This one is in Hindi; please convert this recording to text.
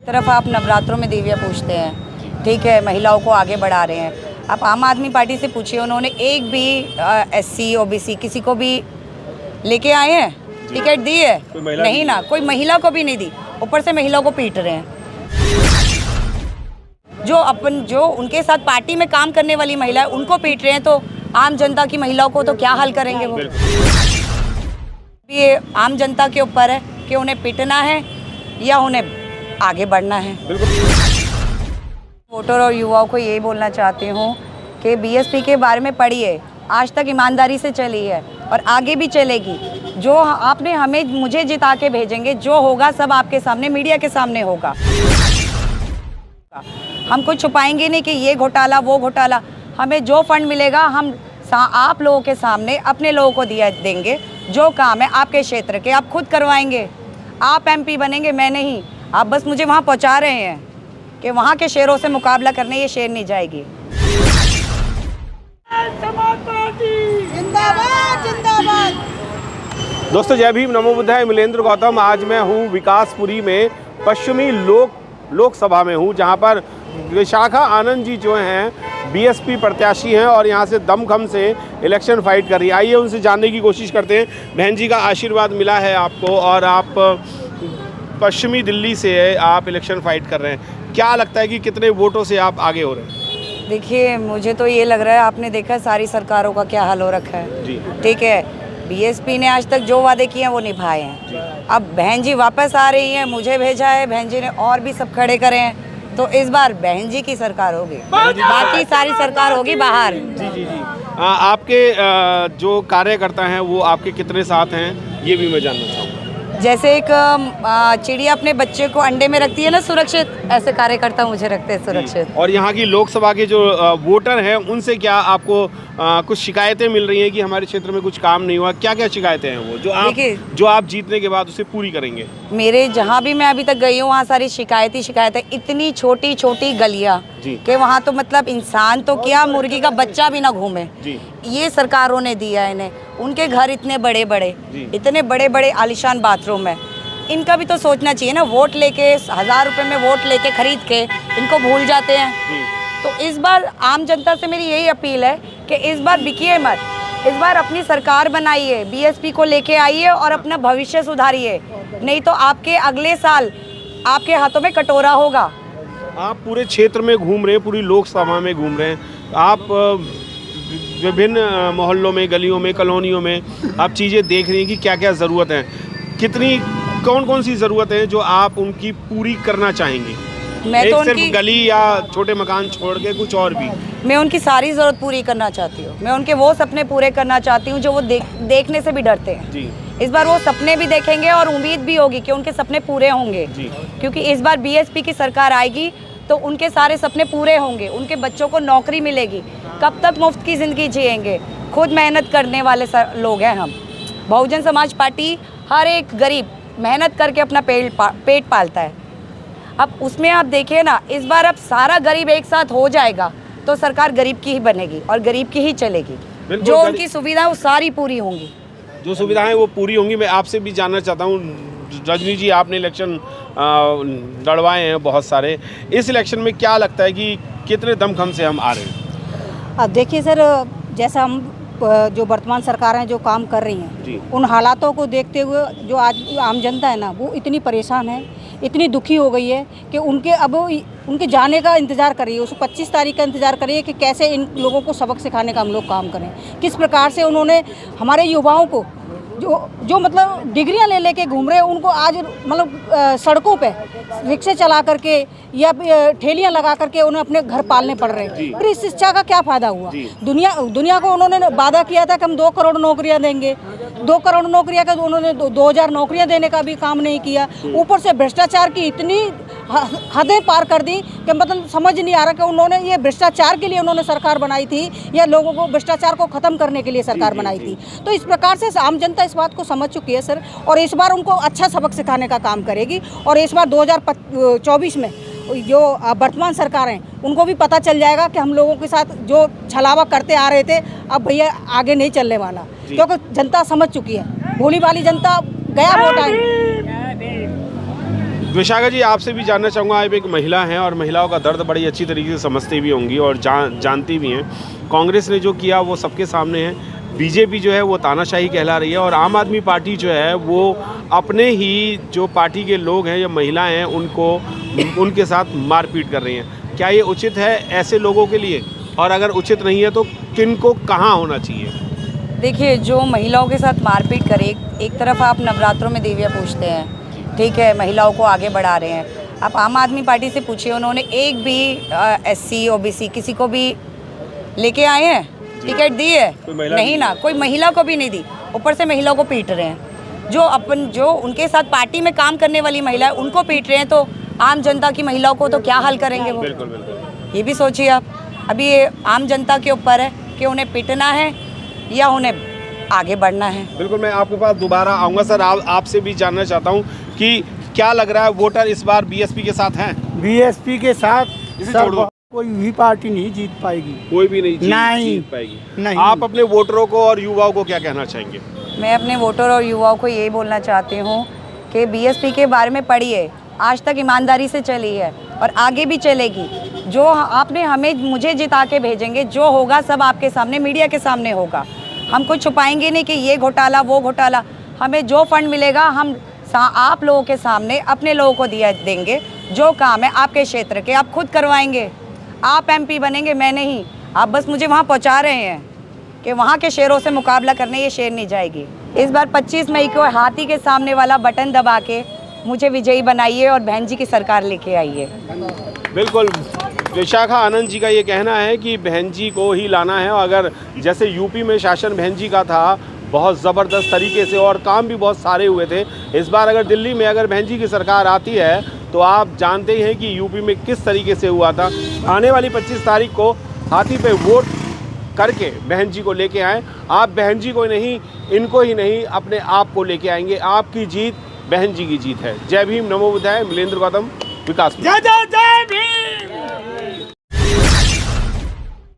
तरफ आप नवरात्रों में देवियाँ पूजते हैं, ठीक है, महिलाओं को आगे बढ़ा रहे हैं। आप आम आदमी पार्टी से पूछिए, उन्होंने एक भी एससी ओबीसी किसी को भी लेके आए हैं, टिकट दी है? नहीं ना, कोई महिला को भी नहीं दी। ऊपर से महिलाओं को पीट रहे हैं। जो उनके साथ पार्टी में काम करने वाली महिला है उनको पीट रहे हैं, तो आम जनता की महिलाओं को तो क्या हाल करेंगे वो? ये आम जनता के ऊपर है कि उन्हें पीटना है या उन्हें आगे बढ़ना है। वोटर और युवाओं को ये बोलना चाहती हूँ कि बीएसपी के बारे में पढ़िए, आज तक ईमानदारी से चली है और आगे भी चलेगी। जो आपने मुझे जिता के भेजेंगे, जो होगा सब आपके सामने, मीडिया के सामने होगा। हम कुछ छुपाएंगे नहीं कि ये घोटाला वो घोटाला। हमें जो फंड मिलेगा हम आप लोगों के सामने अपने लोगों को दिया देंगे। जो काम है आपके क्षेत्र के आप खुद करवाएंगे। आप एमपी बनेंगे, मैं नहीं। आप बस मुझे वहाँ पहुँचा रहे हैं कि वहाँ के शेरों से मुकाबला करने ये शेर नहीं जाएगी। जिंदाबाद जिंदाबाद। दोस्तों जय भीम, नमो बुद्धाय। मिलेंद्र गौतम। आज मैं हूँ विकासपुरी में, पश्चिमी लोकसभा में हूँ, जहाँ पर विशाखा आनंद जी जो हैं बीएसपी प्रत्याशी हैं और यहाँ से दमखम से इलेक्शन फाइट कर रही है। आइए उनसे जानने की कोशिश करते हैं। बहन जी का आशीर्वाद मिला है आपको और आप पश्चिमी दिल्ली से आप इलेक्शन फाइट कर रहे हैं, क्या लगता है कि कितने वोटों से आप आगे हो रहे हैं? देखिए, मुझे तो ये लग रहा है, आपने देखा सारी सरकारों का क्या हाल हो रखा है जी। ठीक है, बीएसपी ने आज तक जो वादे किए हैं वो निभाए हैं। अब बहन जी वापस आ रही हैं, मुझे भेजा है, बहन जी ने और भी सब खड़े करे हैं, तो इस बार बहन जी की सरकार होगी, बाकी सारी सरकार होगी बाहर। जी जी जी। आपके जो कार्यकर्ता हैं वो आपके कितने साथ हैं, ये भी मैं जानना चाहूँगा। जैसे एक चिड़िया अपने बच्चे को अंडे में रखती है ना सुरक्षित, ऐसे कार्यकर्ता मुझे रखते हैं सुरक्षित। और यहाँ की लोकसभा के जो वोटर हैं उनसे क्या आपको कुछ शिकायतें मिल रही हैं कि हमारे क्षेत्र में कुछ काम नहीं हुआ? क्या क्या शिकायतें हैं वो जो आप जीतने के बाद उसे पूरी करेंगे? मेरे जहाँ भी मैं अभी तक गई हूँ वहाँ सारी शिकायतें। इतनी छोटी छोटी गलियाँ कि वहाँ तो मतलब इंसान तो क्या, मुर्गी का बच्चा भी ना घूमे। ये सरकारों ने दिया है इन्हें। उनके घर इतने बड़े बड़े आलीशान बाथरूम है। इनका भी तो सोचना चाहिए ना। वोट लेके 1000 रुपए में वोट लेके खरीद के इनको भूल जाते हैं। तो इस बार आम जनता से मेरी यही अपील है कि इस बार बिकिए मत, इस बार अपनी सरकार बनाइए, बीएसपी को लेके आइए और अपना भविष्य सुधारिए, नहीं तो आपके अगले साल आपके हाथों में कटोरा होगा। आप पूरे क्षेत्र में घूम रहे हैं, पूरी लोकसभा में घूम रहे हैं, आप विभिन्न मोहल्लों में, गलियों में, कॉलोनियों में आप चीज़ें देख रही हैं कि क्या क्या ज़रूरत है, कौन सी ज़रूरत है जो आप उनकी पूरी करना चाहेंगी? मैं तो सिर्फ गली या छोटे मकान छोड़ के कुछ और भी? मैं उनकी सारी ज़रूरत पूरी करना चाहती हूँ। मैं उनके वो सपने पूरे करना चाहती हूँ जो वो देखने से भी डरते हैं जी। इस बार वो सपने भी देखेंगे और उम्मीद भी होगी कि उनके सपने पूरे होंगे जी। क्योंकि इस बार बीएसपी की सरकार आएगी तो उनके सारे सपने पूरे होंगे, उनके बच्चों को नौकरी मिलेगी। कब तक मुफ्त की ज़िंदगी जिएंगे? खुद मेहनत करने वाले लोग हैं हम। बहुजन समाज पार्टी हर एक गरीब मेहनत करके अपना पेट पालता है। अब उसमें आप देखिए ना, इस बार अब सारा गरीब एक साथ हो जाएगा तो सरकार गरीब की ही बनेगी और गरीब की ही चलेगी। जो उनकी सुविधा वो सारी पूरी होंगी, जो सुविधाएं वो पूरी होंगी। मैं आपसे भी जानना चाहता हूँ, रजनी जी आपने इलेक्शन लड़वाए हैं बहुत सारे, इस इलेक्शन में क्या लगता है कि कितने दमखम से हम आ रहे हैं? अब देखिए सर, जैसा हम जो वर्तमान सरकारें जो काम कर रही हैं उन हालातों को देखते हुए जो आज आम जनता है ना वो इतनी परेशान है, इतनी दुखी हो गई है कि उनके जाने का इंतज़ार कर रही है। उसको 25 तारीख का इंतज़ार कर रही है कि कैसे इन लोगों को सबक सिखाने का हम लोग काम करें। किस प्रकार से उन्होंने हमारे युवाओं को जो मतलब डिग्रियां ले लेके घूम रहे हैं उनको आज मतलब सड़कों पे रिक्शे चला करके या ठेलियां लगा करके उन्हें अपने घर पालने पड़ रहे हैं। फिर इस शिक्षा का क्या फ़ायदा हुआ? दुनिया को उन्होंने वादा किया था कि हम 2 करोड़ नौकरियां देंगे। 2 करोड़ नौकरियां का उन्होंने 2000 नौकरियां देने का भी काम नहीं किया। ऊपर से भ्रष्टाचार की इतनी हदें पार कर दी कि मतलब समझ नहीं आ रहा कि उन्होंने ये भ्रष्टाचार के लिए उन्होंने सरकार बनाई थी या लोगों को भ्रष्टाचार को ख़त्म करने के लिए सरकार बनाई थी। तो इस प्रकार से आम जनता इस बात को समझ चुकी है सर, और इस बार उनको अच्छा सबक सिखाने का काम करेगी। और इस बार 2024 में जो वर्तमान सरकार हैं उनको भी पता चल जाएगा कि हम लोगों के साथ जो छलावा करते आ रहे थे अब भैया आगे नहीं चलने वाला, क्योंकि जनता समझ चुकी है। भोली वाली जनता गया वोट आई। विशाखा जी, आपसे भी जानना चाहूँगा, आप एक महिला हैं और महिलाओं का दर्द बड़ी अच्छी तरीके से समझती भी होंगी और जानती भी हैं। कांग्रेस ने जो किया वो सबके सामने है, बीजेपी जो है वो तानाशाही कहला रही है और आम आदमी पार्टी जो है वो अपने ही जो पार्टी के लोग हैं या महिलाएं हैं उनको उनके साथ मारपीट कर रही हैं। क्या ये उचित है ऐसे लोगों के लिए, और अगर उचित नहीं है तो किनको कहाँ होना चाहिए? देखिए, जो महिलाओं के साथ मारपीट करे, एक तरफ आप नवरात्रों में देवियाँ पूजते हैं, ठीक है, महिलाओं को आगे बढ़ा रहे हैं। आप आम आदमी पार्टी से पूछिए, उन्होंने एक भी SC OBC किसी को भी लेके आए हैं, टिकट दी है? नहीं ना, कोई महिला को भी नहीं दी। ऊपर से महिलाओं को पीट रहे हैं। जो उनके साथ पार्टी में काम करने वाली महिला है उनको पीट रहे हैं, तो आम जनता की महिलाओं को तो क्या हाल करेंगे वो? बिल्कुल बिल्कुल। ये भी सोचिए आप। अभी ये आम जनता के ऊपर है कि उन्हें पीटना है या उन्हें आगे बढ़ना है। बिल्कुल, मैं आपके पास दोबारा आऊँगा। सर, आपसे भी जानना चाहता हूँ कि क्या लग रहा है, वोटर इस बार BSP के साथ हैं? BSP के साथ सर कोई भी पार्टी नहीं जीत पाएगी। कोई भी नहीं जीत पाएगी। नहीं। आप अपने वोटरों को और युवाओं को क्या कहना चाहेंगे? मैं अपने वोटर और युवाओं को ये बोलना चाहती हूँ कि BSP के बारे में पढ़िए। आज तक ईमानदारी से चली है और आगे भी चलेगी। जो आपने मुझे जिता के भेजेंगे, जो होगा सब आपके सामने, मीडिया के सामने होगा। हम कुछ छुपाएंगे नहीं कि ये घोटाला वो घोटाला। हमें जो फंड मिलेगा हम आप लोगों के सामने अपने लोगों को दिया देंगे। जो काम है आपके क्षेत्र के आप खुद करवाएंगे। आप MP बनेंगे, मैं नहीं। आप बस मुझे वहाँ पहुँचा रहे हैं कि वहाँ के शेरों से मुकाबला करने ये शेर नहीं जाएगी। इस बार 25 मई को हाथी के सामने वाला बटन दबा के मुझे विजयी बनाइए और बहन जी की सरकार लेके आइए। बिल्कुल, विशाखा आनंद जी का ये कहना है कि बहन जी को ही लाना है। अगर जैसे यूपी में शासन बहन जी का था बहुत ज़बरदस्त तरीके से और काम भी बहुत सारे हुए थे, इस बार अगर दिल्ली में अगर बहन जी की सरकार आती है तो आप जानते ही हैं कि यूपी में किस तरीके से हुआ था। आने वाली 25 तारीख को हाथी पे वोट करके बहन जी को लेके आएँ। आप बहन जी को नहीं, इनको ही नहीं, अपने आप को लेके आएंगे। आपकी जीत बहन जी की जीत है। जय भीम, नमो बुद्धाय। मिलेंद्र गौतम, विकास। जय जय जय भीम।